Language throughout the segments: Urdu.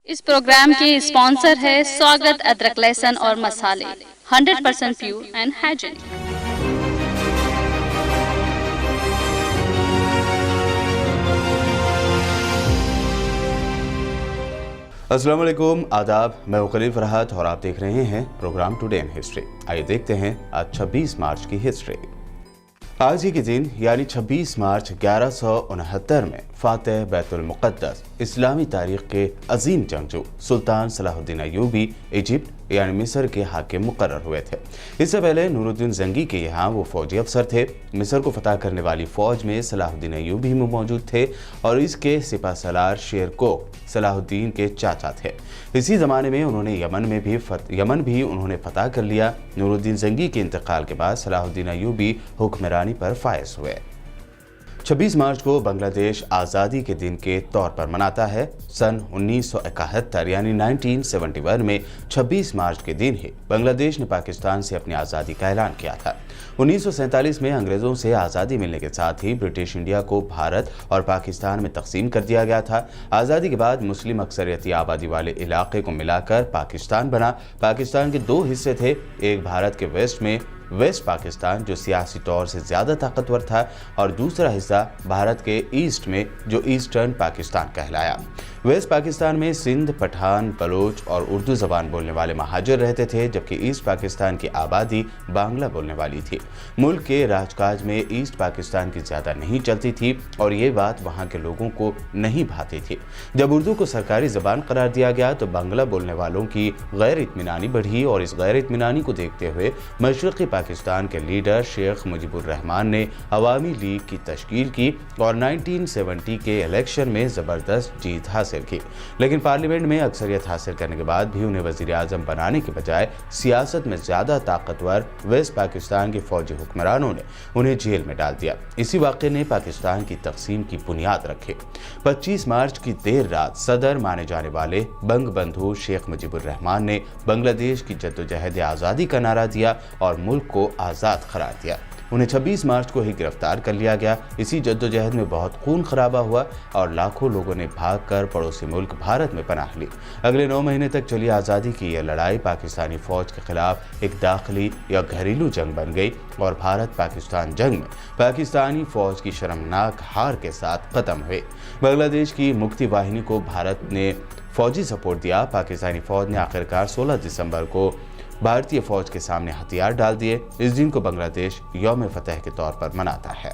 اس پروگرام کے اسپانسر ہے سواگت ادرک لہسن اور مسالے 100% پیور اینڈ ہائیجینک۔ السلام علیکم، آداب، میں خلیل فرحت اور آپ دیکھ رہے ہیں پروگرام ٹوڈے ان ہسٹری۔ آئیے دیکھتے ہیں آج 26 مارچ کی ہسٹری۔ آج ہی کے دن یعنی 26 مارچ 1169 میں فاتح بیت المقدس اسلامی تاریخ کے عظیم جنگجو سلطان صلاح الدین ایوبی ایجپٹ یعنی مصر کے حاکم مقرر ہوئے تھے۔ اس سے پہلے نور الدین زنگی کے یہاں وہ فوجی افسر تھے۔ مصر کو فتح کرنے والی فوج میں صلاح الدین ایوبی بھی موجود تھے اور اس کے سپہ سالار شیر کوہ صلاح الدین کے چاچا تھے۔ اسی زمانے میں انہوں نے یمن بھی انہوں نے فتح کر لیا۔ نور الدین زنگی کے انتقال کے بعد صلاح الدین ایوبی حکمرانی پر فائز ہوئے۔ 26 مارچ کو بنگلہ دیش آزادی کے دن کے طور پر مناتا ہے۔ سن 1971 یعنی 1971 میں 26 مارچ کے دن ہی بنگلہ دیش نے پاکستان سے اپنی آزادی کا اعلان کیا تھا۔ 1947 میں انگریزوں سے آزادی ملنے کے ساتھ ہی برٹش انڈیا کو بھارت اور پاکستان میں تقسیم کر دیا گیا تھا۔ آزادی کے بعد مسلم اکثریتی آبادی والے علاقے کو ملا کر پاکستان بنا۔ پاکستان کے دو حصے تھے، ایک بھارت کے ویسٹ میں ویسٹ پاکستان جو سیاسی طور سے زیادہ طاقتور تھا، اور دوسرا حصہ بھارت کے ایسٹ میں جو ایسٹرن پاکستان کہلایا۔ ویسٹ پاکستان میں سندھ، پٹھان، بلوچ اور اردو زبان بولنے والے مہاجر رہتے تھے، جبکہ ایسٹ پاکستان کی آبادی بانگلہ بولنے والی تھی۔ ملک کے راج کاج میں ایسٹ پاکستان کی زیادہ نہیں چلتی تھی اور یہ بات وہاں کے لوگوں کو نہیں بھاتی تھی۔ جب اردو کو سرکاری زبان قرار دیا گیا تو بانگلہ بولنے والوں کی غیر اطمینانی بڑھی، اور اس غیر اطمینانی کو دیکھتے ہوئے مشرقی پاکستان کے لیڈر شیخ مجیب الرحمان نے عوامی لیگ کی تشکیل کی اور 1970 کے الیکشن میں زبردست جیت حاصل کی، لیکن پارلیمنٹ میں اکثریت حاصل کرنے کے بعد بھی انہیں وزیر اعظم بنانے کے بجائے سیاست میں زیادہ طاقتور ویسٹ پاکستان کے فوجی حکمرانوں نے انہیں جیل میں ڈال دیا۔ اسی واقعے نے پاکستان کی تقسیم کی بنیاد رکھی۔ 25 مارچ کی دیر رات صدر مانے جانے والے بنگ بندھو شیخ مجیب الرحمان نے بنگلہ دیش کی جدوجہد آزادی کا نعرہ دیا اور ملک کو آزاد قرار دیا۔ انہیں 26 مارچ کو ہی گرفتار کر لیا گیا۔ اسی جدوجہد میں بہت خون خرابہ ہوا اور لاکھوں لوگوں نے بھاگ کر پڑوسی ملک بھارت میں پناہ لی۔ اگلے 9 مہینے تک چلی آزادی کی یہ لڑائی پاکستانی فوج کے خلاف ایک داخلی یا گھریلو جنگ بن گئی اور بھارت پاکستان جنگ میں پاکستانی فوج کی شرمناک ہار کے ساتھ ختم ہوئی۔ بنگلہ دیش کی مکتی واہنی کو بھارت نے فوجی سپورٹ دیا۔ پاکستانی فوج نے آخرکار 16 دسمبر کو بھارتی فوج کے سامنے ہتھیار ڈال دیے۔ اس دن کو بنگلہ دیش یوم فتح کے طور پر مناتا ہے۔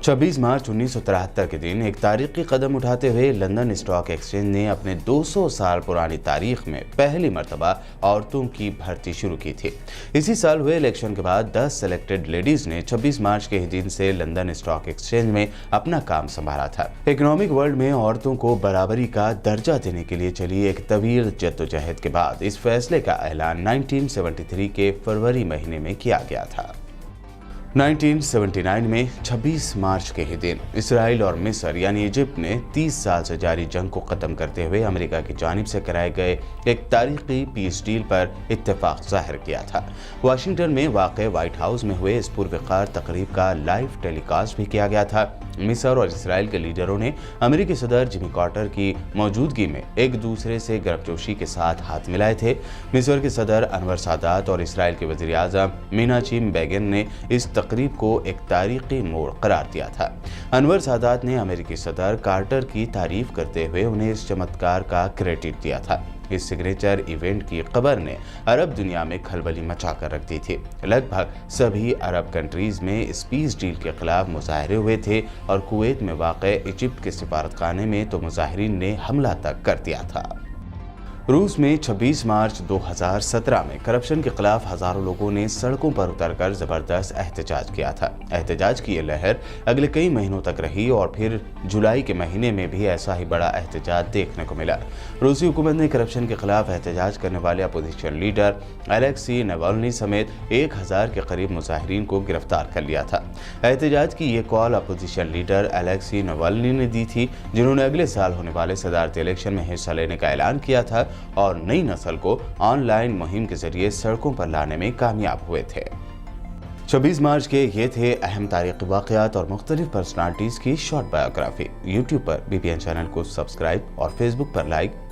26 مارچ 1973 کے دن ایک تاریخی قدم اٹھاتے ہوئے لندن اسٹاک ایکسچینج نے اپنے 200 سال پرانی تاریخ میں پہلی مرتبہ عورتوں کی بھرتی شروع کی تھی۔ اسی سال ہوئے الیکشن کے بعد 10 سلیکٹڈ لیڈیز نے 26 مارچ کے دن سے لندن اسٹاک ایکسچینج میں اپنا کام سنبھالا تھا۔ اکنامک ورلڈ میں عورتوں کو برابری کا درجہ دینے کے لیے چلی ایک طویل جدوجہد کے بعد اس فیصلے کا اعلان 1973 کے فروری مہینے میں کیا گیا تھا۔ 1979 میں 26 مارچ کے ہی دن اسرائیل اور مصر یعنی ایجپٹ نے 30 سال سے جاری جنگ کو ختم کرتے ہوئے امریکہ کی جانب سے کرائے گئے ایک تاریخی پیس ڈیل پر اتفاق ظاہر کیا تھا۔ واشنگٹن میں واقع وائٹ ہاؤس میں ہوئے اس پروقار تقریب کا لائیو ٹیلی کاسٹ بھی کیا گیا تھا۔ مصر اور اسرائیل کے لیڈروں نے امریکی صدر جمی کارٹر کی موجودگی میں ایک دوسرے سے گرمجوشی کے ساتھ ہاتھ ملائے تھے۔ مصر کے صدر انور سادات اور اسرائیل کے وزیر اعظم میناچیم بیگن نے اس تقریب کو ایک تاریخی موڑ قرار دیا تھا۔ انور سادات نے امریکی صدر کارٹر کی تعریف کرتے ہوئے انہیں اس چمتکار کا کریڈٹ دیا تھا۔ اس سگنیچر ایونٹ کی خبر نے عرب دنیا میں کھلبلی مچا کر رکھ دی تھی۔ لگ بھگ سبھی عرب کنٹریز میں اس پیس ڈیل کے خلاف مظاہرے ہوئے تھے اور کویت میں واقع ایجپٹ کے سفارت خانے میں تو مظاہرین نے حملہ تک کر دیا تھا۔ روس میں 26 مارچ 2017 میں کرپشن کے خلاف ہزاروں لوگوں نے سڑکوں پر اتر کر زبردست احتجاج کیا تھا۔ احتجاج کی یہ لہر اگلے کئی مہینوں تک رہی اور پھر جولائی کے مہینے میں بھی ایسا ہی بڑا احتجاج دیکھنے کو ملا۔ روسی حکومت نے کرپشن کے خلاف احتجاج کرنے والے اپوزیشن لیڈر الیکسی نوالنی سمیت 1000 کے قریب مظاہرین کو گرفتار کر لیا تھا۔ احتجاج کی یہ کال اپوزیشن لیڈر الیکسی نوالنی نے دی تھی، جنہوں نے اگلے سال ہونے والے صدارتی الیکشن میں حصہ لینے کا اعلان کیا تھا اور نئی نسل کو آن لائن مہم کے ذریعے سڑکوں پر لانے میں کامیاب ہوئے تھے۔ 26 مارچ کے یہ تھے اہم تاریخی واقعات اور مختلف پرسنالٹیز کی شارٹ بایوگرافی۔ یوٹیوب پر BPN چینل کو سبسکرائب اور فیس بک پر لائک